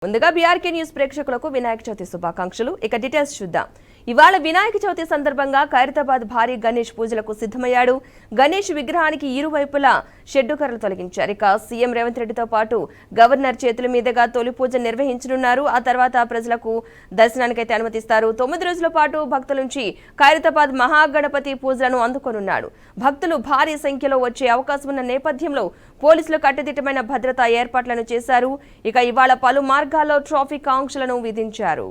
ముందుగా BRK news ప్రేక్షకులకు వినాయక చవితి శుభాకాంక్షలు. ఇక డీటెయిల్స్ చూద్దాం. ఇవాళ వినాయక చవితి సందర్భంగా ఖైరతాబాద్ భారీ గణేష్ పూజలకు సిద్ధమయ్యాడు. గణేష్ విగ్రహానికి ఇరువైపులా షెడ్డు కర్రలు తొలగించారు. ఇక సీఎం రేవంత్ రెడ్డితో పాటు గవర్నర్ చేతుల మీదుగా తొలి పూజ నిర్వహించనున్నారు. ఆ తర్వాత ప్రజలకు దర్శనానికైతే అనుమతిస్తారు. 9 రోజుల పాటు భక్తుల నుంచి ఖైరతాబాద్ మహాగణపతి పూజలను అందుకోనున్నాడు. భక్తులు భారీ సంఖ్యలో వచ్చే అవకాశం ఉన్న నేపథ్యంలో పోలీసులు కట్టుదిట్టమైన భద్రతా ఏర్పాట్లను చేశారు. ఇక ఇవాళ పలు మార్గాల్లో ట్రాఫిక్ ఆంక్షలను విధించారు.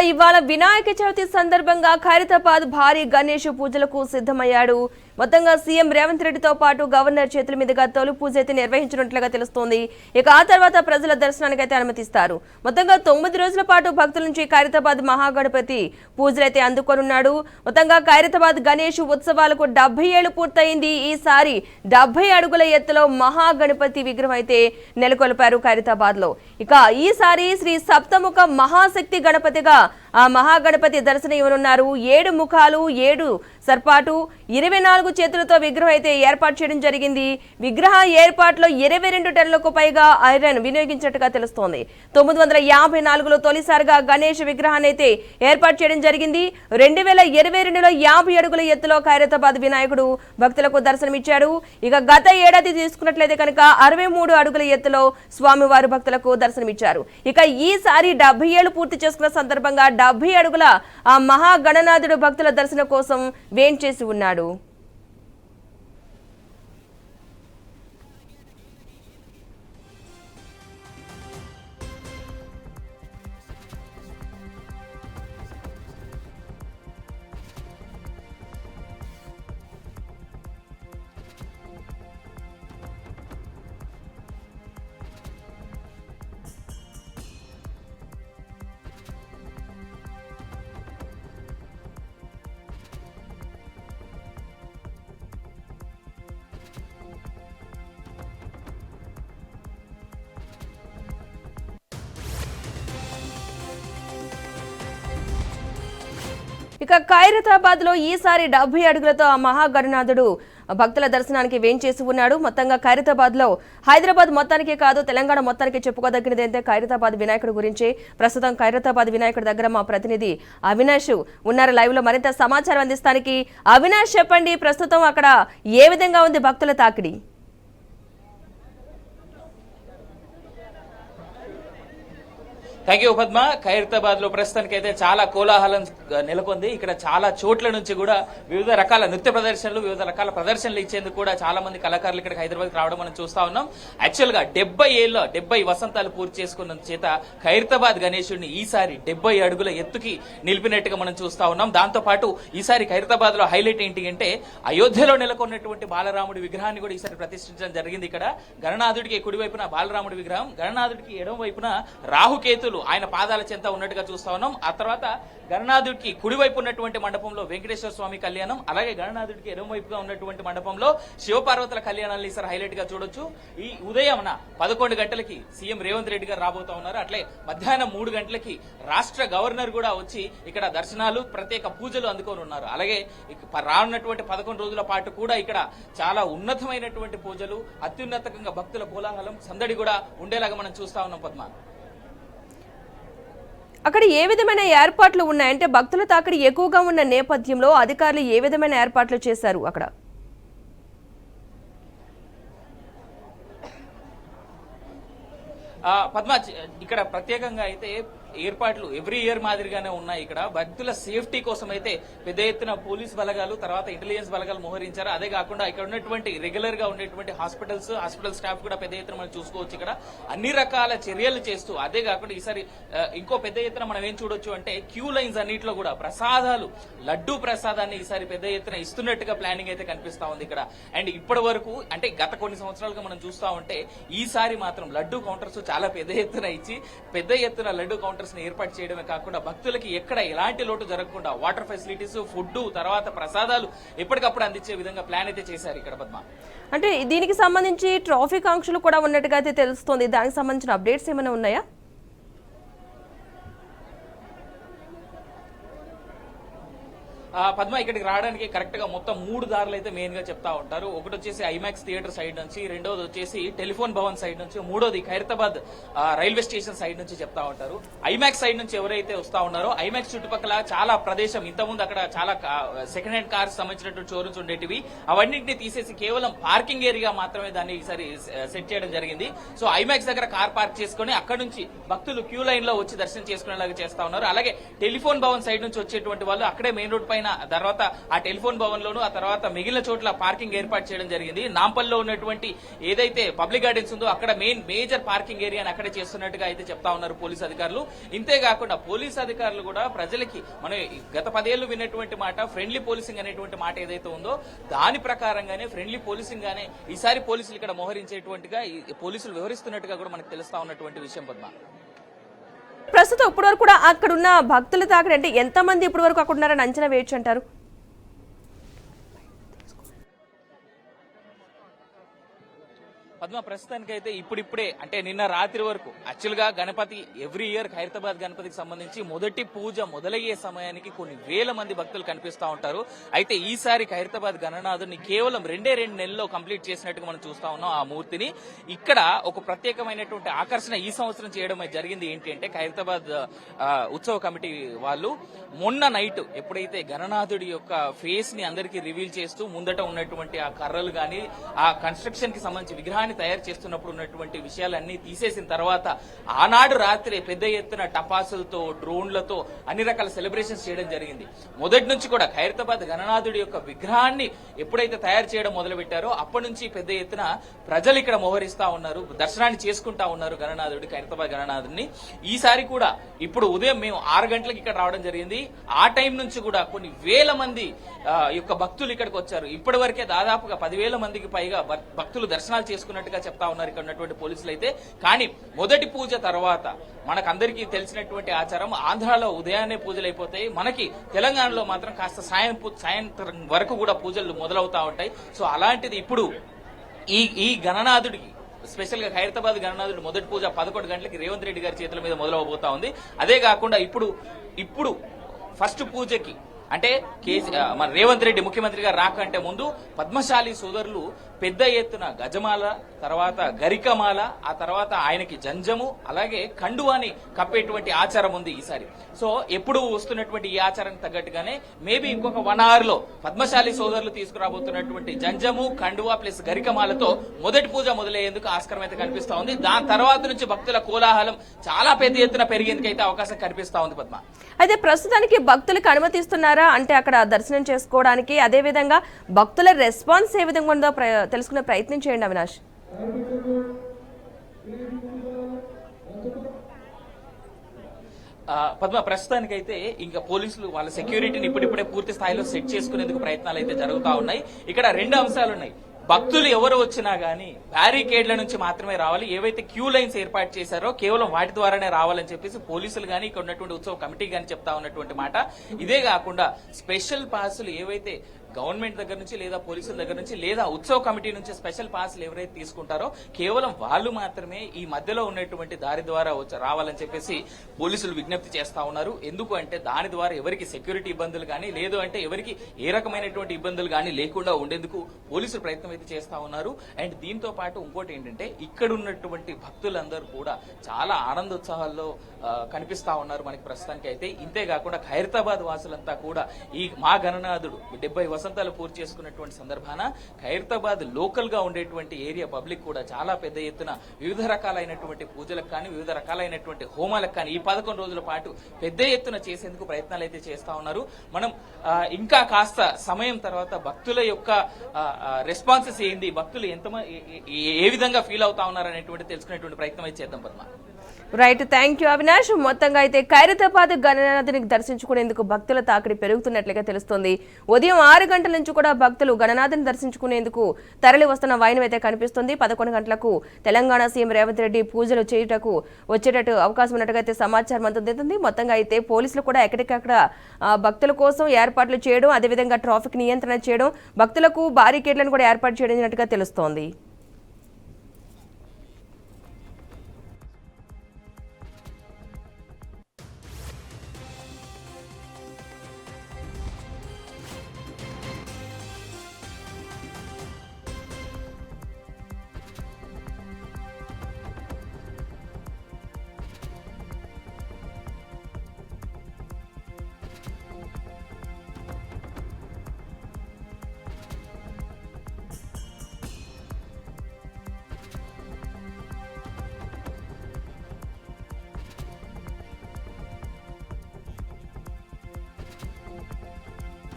ఇవాళ వినాయక చవితి సందర్భంగా ఖైరతాబాద్ భారీ గణేష్ పూజలకు సిద్ధమయ్యాడు. మొత్తంగా సీఎం రేవంత్ రెడ్డితో పాటు గవర్నర్ చేతుల మీదుగా తొలి పూజ అయితే నిర్వహించినట్లుగా తెలుస్తోంది. ఇక ఆ తర్వాత ప్రజల దర్శనానికి అయితే అనుమతిస్తారు. మొత్తంగా 9 రోజుల పాటు భక్తుల నుంచి ఖైరతాబాద్ మహాగణపతి పూజలైతే అందుకోనున్నాడు. మొత్తంగా ఖైరతాబాద్ గణేష్ ఉత్సవాలకు 70 ఏళ్లు పూర్తయింది. ఈసారి 70 అడుగుల ఎత్తులో మహాగణపతి విగ్రహం అయితే నెలకొల్పారు ఖైరతాబాద్ లో. ఇక ఈసారి శ్రీ సప్తముఖ మహాశక్తి గణపతిగా ఆ మహాగణపతి దర్శనం ఇవ్వనున్నారు. 7 ముఖాలు, 7 సర్పాటు, 24 చేతులతో విగ్రహం అయితే ఏర్పాటు చేయడం జరిగింది. విగ్రహ ఏర్పాటులో 22 టన్నులకు పైగా ఐరన్ వినియోగించినట్టుగా తెలుస్తోంది. 954లో తొలిసారిగా గణేష్ విగ్రహాన్ని అయితే ఏర్పాటు చేయడం జరిగింది. 2022లో 50 అడుగుల ఎత్తులో ఖైరతాబాద్ వినాయకుడు భక్తులకు దర్శనమిచ్చాడు. ఇక గత ఏడాది తీసుకున్నట్లయితే కనుక 63 అడుగుల ఎత్తులో స్వామివారు భక్తులకు దర్శనమిచ్చారు. ఇక ఈసారి 70 ఏళ్లు పూర్తి చేసుకున్న సందర్భంగా 70 అడుగుల ఆ మహాగణనాథుడు భక్తుల దర్శనం కోసం వేంచేసి ఉన్నాడు. ఇక ఖైరతాబాద్ లో ఈసారి 70 అడుగులతో ఆ మహాగణనాథుడు భక్తుల దర్శనానికి వేంచేసి ఉన్నాడు. మొత్తంగా ఖైరతాబాద్ లో హైదరాబాద్ మొత్తానికే కాదు తెలంగాణ మొత్తానికి చెప్పుకోదగినదైతే ఖైరతాబాద్ వినాయకుడి గురించి. ప్రస్తుతం ఖైరతాబాద్ వినాయకుడి దగ్గర మా ప్రతినిధి అవినాష్ ఉన్నారు లైవ్ లో. మరింత సమాచారం అందిస్తానికి అవినాష్ చెప్పండి, ప్రస్తుతం అక్కడ ఏ విధంగా ఉంది భక్తుల తాకిడి? Thank you Padma. ఖైరతాబాద్ లో ప్రస్తుతానికి అయితే చాలా కోలాహలం నెలకొంది. ఇక్కడ చాలా చోట్ల నుంచి కూడా వివిధ రకాల నృత్య ప్రదర్శనలు, వివిధ రకాల ప్రదర్శనలు ఇచ్చేందుకు కూడా చాలా మంది కళాకారులు ఇక్కడ హైదరాబాద్ రావడం మనం చూస్తా ఉన్నాం. యాక్చువల్ గా 70 వసంతాలు పూర్తి చేసుకున్న చేత ఖైరతాబాద్ గణేశుడిని ఈసారి 70 అడుగుల ఎత్తుకి నిలిపినట్టుగా మనం చూస్తా ఉన్నాం. దాంతో పాటు ఈసారి ఖైరతాబాద్ లో హైలైట్ ఏంటి అంటే అయోధ్యలో నెలకొన్నటువంటి బాలరాముడి విగ్రహాన్ని కూడా ఈసారి ప్రతిష్ఠించడం జరిగింది. ఇక్కడ గణనాథుడికి కుడివైపున బాలరాముడి విగ్రహం, గణనాథుడికి ఎడమ వైపున రాహుకేతులు ఆయన పాదాల చెంత ఉన్నట్టుగా చూస్తా ఉన్నాం. ఆ తర్వాత గణనాథుడికి కుడివైపు ఉన్నటువంటి మండపంలో వెంకటేశ్వర స్వామి కళ్యాణం, అలాగే గణనాథుడికి ఎడమవైపుగా ఉన్నటువంటి మండపంలో శివపార్వతుల కళ్యాణాలను ఈసారి హైలైట్ గా చూడొచ్చు. ఈ ఉదయం 11 గంటలకి సీఎం రేవంత్ రెడ్డి గారు రాబోతా ఉన్నారు. అట్లే మధ్యాహ్నం 3 గంటలకి రాష్ట్ర గవర్నర్ కూడా వచ్చి ఇక్కడ దర్శనాలు, ప్రత్యేక పూజలు అందుకొని ఉన్నారు. అలాగే రానున్నటువంటి 11 రోజుల పాటు కూడా ఇక్కడ చాలా ఉన్నతమైనటువంటి పూజలు, అత్యున్నతంగా భక్తుల కోలాహలం, సందడి కూడా ఉండేలాగా మనం చూస్తా ఉన్నాం పద్మ. అక్కడ ఏ విధమైన ఏర్పాట్లు ఉన్నాయంటే భక్తుల తాకిడి ఎక్కువగా ఉన్న నేపథ్యంలో అధికారులు ఏ విధమైన ఏర్పాట్లు చేశారు అక్కడ? పద్మ, ఇక్కడ ప్రత్యేకంగా అయితే ఏర్పాట్లు ఎవ్రీ ఇయర్ మాదిరిగానే ఉన్నాయి. ఇక్కడ భక్తుల సేఫ్టీ కోసం అయితే పెద్ద ఎత్తున పోలీస్ బలగాలు, తర్వాత ఇంటెలిజెన్స్ బలగాలు మోహరించారు. అదే కాకుండా ఇక్కడ ఉన్నటువంటి రెగ్యులర్ గా ఉండేటువంటి హాస్పిటల్ స్టాఫ్ కూడా పెద్ద ఎత్తున మనం చూసుకోవచ్చు. ఇక్కడ అన్ని రకాల చర్యలు చేస్తూ, అదే కాకుండా ఈసారి ఇంకో పెద్ద ఎత్తున మనం ఏం చూడొచ్చు అంటే క్యూ లైన్స్ అన్నింటిలో కూడా ప్రసాదాలు, లడ్డూ ప్రసాదాన్ని ఈసారి పెద్ద ఎత్తున ఇస్తున్నట్టుగా ప్లానింగ్ అయితే కనిపిస్తా ఉంది ఇక్కడ. అండ్ ఇప్పటి వరకు అంటే గత కొన్ని సంవత్సరాలుగా మనం చూస్తా ఉంటే ఈసారి మాత్రం లడ్డూ కౌంటర్స్ చాలా పెద్ద ఎత్తున ఇచ్చి పెద్ద ఎత్తున లడ్డూ కౌంటర్స్ ఏర్పాటు చేయడమే కాకుండా భక్తులకి ఎక్కడ ఎలాంటి లోటు జరగకుండా వాటర్ ఫెసిలిటీస్, ఫుడ్, తర్వాత ప్రసాదాలు ఎప్పటికప్పుడు అందించే విధంగా ప్లాన్ అయితే చేశారు ఇక్కడ పద్మ. అంటే దీనికి సంబంధించి ట్రాఫిక్ ఆంక్షలు కూడా ఉన్నట్టుగా అయితే తెలుస్తుంది. దానికి సంబంధించిన అప్డేట్స్ ఏమైనా ఉన్నాయా? పద్మ, ఇక్కడికి రావడానికి కరెక్ట్ గా మొత్తం 3 దారులు అయితే మెయిన్ గా చెప్తా ఉంటారు. ఒకటి వచ్చేసి ఐమాక్స్ థియేటర్ సైడ్ నుంచి, రెండోది వచ్చేసి టెలిఫోన్ భవన్ సైడ్ నుంచి, మూడోది ఖైరతాబాద్ రైల్వే స్టేషన్ సైడ్ నుంచి చెప్తా ఉంటారు. ఐమాక్స్ సైడ్ నుంచి ఎవరైతే వస్తా ఉన్నారో ఐమాక్స్ చుట్టుపక్కల చాలా ప్రదేశం, ఇంతకుముందు అక్కడ చాలా సెకండ్ హ్యాండ్ కార్స్ సంబంధించినటువంటి షోరూమ్స్ ఉండేటివి, అవన్నింటినీ తీసేసి కేవలం పార్కింగ్ ఏరియా మాత్రమే దాన్ని ఈసారి సెట్ చేయడం జరిగింది. సో ఐమాక్స్ దగ్గర కార్ పార్క్ చేసుకుని అక్కడ నుంచి భక్తులు క్యూ లైన్ లో వచ్చి దర్శనం చేసుకునేలాగా చేస్తా ఉన్నారు. అలాగే టెలిఫోన్ భవన్ సైడ్ నుంచి వచ్చేటువంటి వాళ్ళు అక్కడే మెయిన్ రోడ్ పైన, తర్వాత ఆ టెలిఫోన్ భవన్ లోను, ఆ తర్వాత మిగిలిన చోట్ల పార్కింగ్ ఏర్పాటు చేయడం జరిగింది. నాంపల్లో ఉన్నటువంటి ఏదైతే పబ్లిక్ గార్డెన్స్ ఉందో అక్కడ మేజర్ పార్కింగ్ ఏరియాని అక్కడే చేస్తున్నట్టుగా అయితే చెప్తా ఉన్నారు పోలీసు అధికారులు. ఇంతేకాకుండా పోలీసు అధికారులు కూడా ప్రజలకి మనం గత 10 ఏళ్లు విన్నటువంటి మాట ఫ్రెండ్లీ పోలీసింగ్ అనేటువంటి మాట ఏదైతే ఉందో దాని ప్రకారంగానే ఫ్రెండ్లీ పోలీసింగ్ గానే ఈసారి పోలీసులు ఇక్కడ మోహరించేటువంటిగా పోలీసులు వివరిస్తున్నట్టుగా కూడా మనకు తెలుస్తా ఉన్నటువంటి విషయం పద్మ. ప్రస్తుతం ఇప్పటి వరకు కూడా అక్కడ ఉన్న భక్తుల తాకిడి అంటే ఎంతమంది ఇప్పటి వరకు అక్కడ ఉన్నారని అంచనా వేయొచ్చు అంటారు? పద్మ, ప్రస్తుతానికైతే ఇప్పుడిప్పుడే అంటే నిన్న రాత్రి వరకు యాక్చువల్ గా గణపతి ఎవ్రీ ఇయర్ ఖైరతాబాద్ గణపతికి సంబంధించి మొదటి పూజ మొదలయ్యే సమయానికి కొన్ని వేల మంది భక్తులు కనిపిస్తా ఉంటారు. అయితే ఈసారి ఖైరతాబాద్ గణనాథుని కేవలం 2 నెలల్లో కంప్లీట్ చేసినట్టుగా మనం చూస్తా ఉన్నాం. ఆ మూర్తిని ఇక్కడ ఒక ప్రత్యేకమైనటువంటి ఆకర్షణ ఈ సంవత్సరం చేయడం జరిగింది. ఏంటి అంటే ఖైరతాబాద్ ఉత్సవ కమిటీ వాళ్ళు మొన్న నైట్ ఎప్పుడైతే గణనాథుడి యొక్క ఫేస్ ని అందరికీ రివీల్ చేస్తూ ముందట ఉన్నటువంటి ఆ కర్రలు గాని, ఆ కన్స్ట్రక్షన్ కి సంబంధించి విగ్రహాన్ని తయారు చేస్తున్నప్పుడు ఉన్నటువంటి విషయాలన్నీ తీసేసిన తర్వాత ఆనాడు రాత్రి పెద్ద ఎత్తున టపాసులతో, డ్రోన్లతో అన్ని రకాల సెలబ్రేషన్స్ చేయడం జరిగింది. మొదటి నుంచి కూడా ఖైరతాబాద్ గణనాథుడి యొక్క విగ్రహాన్ని ఎప్పుడైతే తయారు చేయడం మొదలు పెట్టారో అప్పటి నుంచి పెద్ద ఎత్తున ప్రజలు ఇక్కడ మోహరిస్తా ఉన్నారు, దర్శనాన్ని చేసుకుంటా ఉన్నారు గణనాథుడి, ఖైరతాబాద్ గణనాథుడిని. ఈసారి కూడా ఇప్పుడు ఉదయం మేము 6 గంటలకు ఇక్కడ రావడం జరిగింది. ఆ టైం నుంచి కూడా కొన్ని వేల మంది యొక్క భక్తులు ఇక్కడికి వచ్చారు. ఇప్పటి వరకే దాదాపుగా 10,000 మందికి పైగా భక్తులు దర్శనాలు చేసుకున్నట్టుగా చెప్తా ఉన్నారు ఇక్కడ ఉన్నటువంటి పోలీసులు అయితే. కానీ మొదటి పూజ తర్వాత మనకందరికీ తెలిసినటువంటి ఆచారం ఆంధ్రాలో ఉదయాన్నే పూజలు అయిపోతాయి, మనకి తెలంగాణలో మాత్రం కాస్త సాయంత్రం వరకు కూడా పూజలు మొదలవుతా ఉంటాయి. సో అలాంటిది ఇప్పుడు ఈ గణనాథుడికి స్పెషల్ గా ఖైరతాబాద్ గణనాథుడి మొదటి పూజ 11 గంటలకి రేవంత్ రెడ్డి గారి చేతుల మీద మొదలవబోతా ఉంది. అదే కాకుండా ఇప్పుడు ఫస్ట్ పూజకి అంటే మన రేవంత్ రెడ్డి ముఖ్యమంత్రిగా రాకంటే ముందు పద్మశాలి సోదరులు పెద్ద ఎత్తున గజమాల, తర్వాత గరికమాల, ఆ తర్వాత ఆయనకి జంజము, అలాగే కండువాని కప్పేటువంటి ఆచారం ఉంది ఈసారి. సో ఎప్పుడు వస్తున్నటువంటి ఈ ఆచారానికి తగ్గట్టుగానే మేబీ ఇంకొక 1 hour లో పద్మశాలి సోదరులు తీసుకురాబోతున్నటువంటి జంజము, కండువా ప్లస్ గరికమాలతో మొదటి పూజ మొదలయ్యేందుకు ఆస్కారం అయితే కనిపిస్తా ఉంది. దాని తర్వాత నుంచి భక్తుల కోలాహలం చాలా పెద్ద ఎత్తున పెరిగేందుకు అయితే అవకాశం కనిపిస్తా ఉంది పద్మ. అయితే ప్రస్తుతానికి భక్తులకు అనుమతిస్తున్నారా అంటే అక్కడ దర్శనం చేసుకోవడానికి, అదే విధంగా భక్తుల రెస్పాన్స్ ఏ విధంగా ఉందో తెలుసుకునే ప్రయత్నం చేయండి అవినాష్. పద్మ, ప్రస్తుతానికైతే ఇంకా పోలీసులు వాళ్ళ సెక్యూరిటీని ఇప్పుడిప్పుడే పూర్తి స్థాయిలో సెట్ చేసుకునేందుకు ప్రయత్నాలు అయితే జరుగుతూ ఉన్నాయి. ఇక్కడ 2 అంశాలు ఉన్నాయి. భక్తులు ఎవరు వచ్చినా గానీ బ్యారికేడ్ల నుంచి మాత్రమే రావాలి. ఏవైతే క్యూ లైన్స్ ఏర్పాటు చేశారో కేవలం వాటి ద్వారానే రావాలని చెప్పేసి పోలీసులు గానీ ఇక్కడ ఉన్నటువంటి ఉత్సవ కమిటీ గానీ చెప్తా ఉన్నటువంటి మాట. ఇదే కాకుండా స్పెషల్ పాసులు ఏవైతే గవర్నమెంట్ దగ్గర నుంచి లేదా పోలీసుల దగ్గర నుంచి లేదా ఉత్సవ కమిటీ నుంచి స్పెషల్ పాసులు ఎవరైతే తీసుకుంటారో కేవలం వాళ్ళు మాత్రమే ఈ మధ్యలో ఉన్నటువంటి దారి ద్వారా రావాలని చెప్పేసి పోలీసులు విజ్ఞప్తి చేస్తా ఉన్నారు. ఎందుకు అంటే దాని ద్వారా ఎవరికి సెక్యూరిటీ ఇబ్బందులు కానీ లేదు అంటే ఎవరికి ఏ రకమైనటువంటి ఇబ్బందులు కానీ లేకుండా ఉండేందుకు పోలీసులు ప్రయత్నం అయితే చేస్తా ఉన్నారు. అండ్ దీంతో పాటు ఇంకోటి ఏంటంటే ఇక్కడ ఉన్నటువంటి భక్తులందరూ కూడా చాలా ఆనందోత్సాహాల్లో కనిపిస్తా ఉన్నారు మనకి ప్రస్తుతానికి అయితే. ఇంతేకాకుండా ఖైరతాబాద్ వాసులంతా కూడా ఈ మా గణనాథుడు 70 వసంతాలు పూర్తి చేసుకున్నటువంటి సందర్భాన ఖైరతాబాద్ లోకల్ గా ఉండేటువంటి ఏరియా పబ్లిక్ కూడా చాలా పెద్ద ఎత్తున వివిధ రకాలైనటువంటి పూజలకు కానీ వివిధ రకాలైనటువంటి హోమాలకు కానీ ఈ 11 రోజుల పాటు పెద్ద ఎత్తున చేసేందుకు ప్రయత్నాలు అయితే చేస్తా ఉన్నారు. మనం ఇంకా కాస్త సమయం తర్వాత భక్తుల యొక్క రెస్పాన్సెస్ ఏంది, భక్తులు ఏ విధంగా ఫీల్ అవుతా ఉన్నారు అనేటువంటి తెలుసుకునేటువంటి ప్రయత్నం అయితే చేద్దాం Padma. Right, thank you Avinash. మొత్తంగా అయితే ఖైరతాబాద్ గణనాథుని దర్శించుకునేందుకు భక్తుల తాకిడి పెరుగుతున్నట్లుగా తెలుస్తోంది. ఉదయం 6 గంటల నుంచి కూడా భక్తులు గణనాథుని దర్శించుకునేందుకు తరలి వస్తున్న వైనం అయితే కనిపిస్తుంది. 11 గంటలకు తెలంగాణ సీఎం రేవంత్ రెడ్డి పూజలు వచ్చేటట్టు అవకాశం ఉన్నట్టుగా అయితే సమాచారం అందుతుంది. మొత్తంగా అయితే పోలీసులు కూడా ఎక్కడికక్కడ భక్తుల కోసం ఏర్పాట్లు చేయడం, అదేవిధంగా ట్రాఫిక్ నియంత్రణ చేయడం, భక్తులకు బారికేడ్లను కూడా ఏర్పాటు చేయడం తెలుస్తోంది.